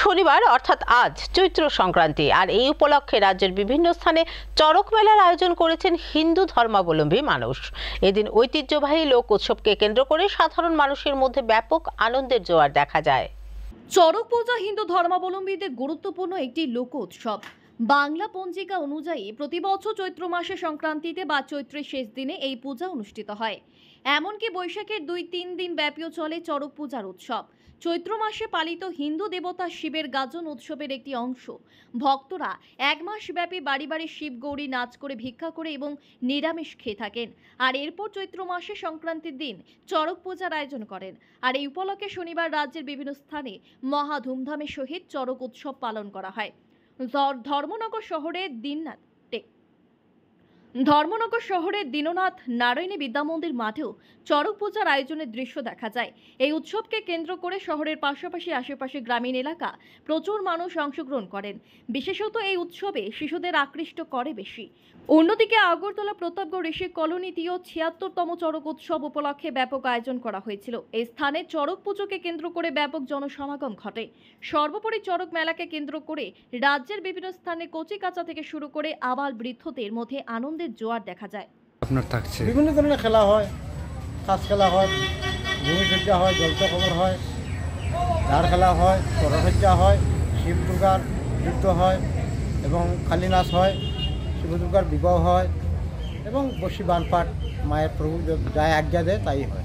শনিবার অর্থাৎ আজ চৈত্র সংক্রান্তি, আর এই উপলক্ষে রাজ্যের বিভিন্ন স্থানে চড়ক মেলার আয়োজন করেছেন হিন্দু ধর্মাবলম্বী মানুষ। এদিন ঐতিহ্যবাহী লোক উৎসবকে কেন্দ্র করে সাধারণ মানুষের মধ্যে ব্যাপক আনন্দের জোয়ার দেখা যায়। চড়ক পূজা হিন্দু ধর্মাবলম্বীদের গুরুত্বপূর্ণ একটি লোক উৎসব। বাংলা পঞ্জিকা অনুযায়ী প্রতি বছর চৈত্র মাসে সংক্রান্তিতে বা চৈত্রের শেষ দিনে এই পূজা অনুষ্ঠিত হয়। এমনকি বৈশাখের 2-3 দিন ব্যাপীও চলে চড়ক পূজার উৎসব। চৈত্র মাসে পালিত হিন্দু দেবতা শিবের গাজন উৎসবের একটি অংশ। ভক্তরা 1 মাস ব্যাপী বাড়ি বাড়ি শিব গৌরী নাচ করে, ভিক্ষা করে এবং নিরামিষ খেয়ে থাকেন। আর এরপর চৈত্র মাসে সংক্রান্তির দিন চড়ক পূজার আয়োজন করেন। আর এই উপলক্ষে শনিবার রাজ্যের বিভিন্ন স্থানে মহা ধুমধামের সহিত চড়ক উৎসব পালন করা হয়। ধর্মনগর শহরের দীননাথ নারায়ণী বিদ্যামন্দির মাঠেও চড়ক পূজার আয়োজনের দৃশ্য দেখা যায়। এই উৎসবকে কেন্দ্র করে শহরের পাশাপাশি আশেপাশে গ্রামীণ এলাকা প্রচুর মানুষ অংশগ্রহণ করেন। বিশেষত এই উৎসবে শিশুদের আকৃষ্ট করে বেশি। অন্যদিকে আগরতলা প্রতাপগড় ঋষি কলোনিতেও 76তম চড়ক উৎসব উপলক্ষে ব্যাপক আয়োজন করা হয়েছিল। এই স্থানে চড়ক পুজোকে কেন্দ্র করে ব্যাপক জনসমাগম ঘটে। সর্বোপরি চড়ক মেলাকে কেন্দ্র করে রাজ্যের বিভিন্ন স্থানে কচিকাঁচা থেকে শুরু করে আবাল বৃদ্ধদের মধ্যে আনন্দের জোয়ার দেখা যায়। আপনার থাকছে বিভিন্ন ধরনের খেলা হয়, তাস খেলা হয়, ভূমিসজ্জা হয়, জলচক্র হয়, ঝাড় খেলা হয়, সরসজ্জা হয়, শিব দুর্গার যুদ্ধ হয় এবং কালী নাচ হয়, শিব দুর্গার বিবাহ হয় এবং বসি বানপাট মায়ের প্রভু যা আজ্ঞা দেয় তাই হয়।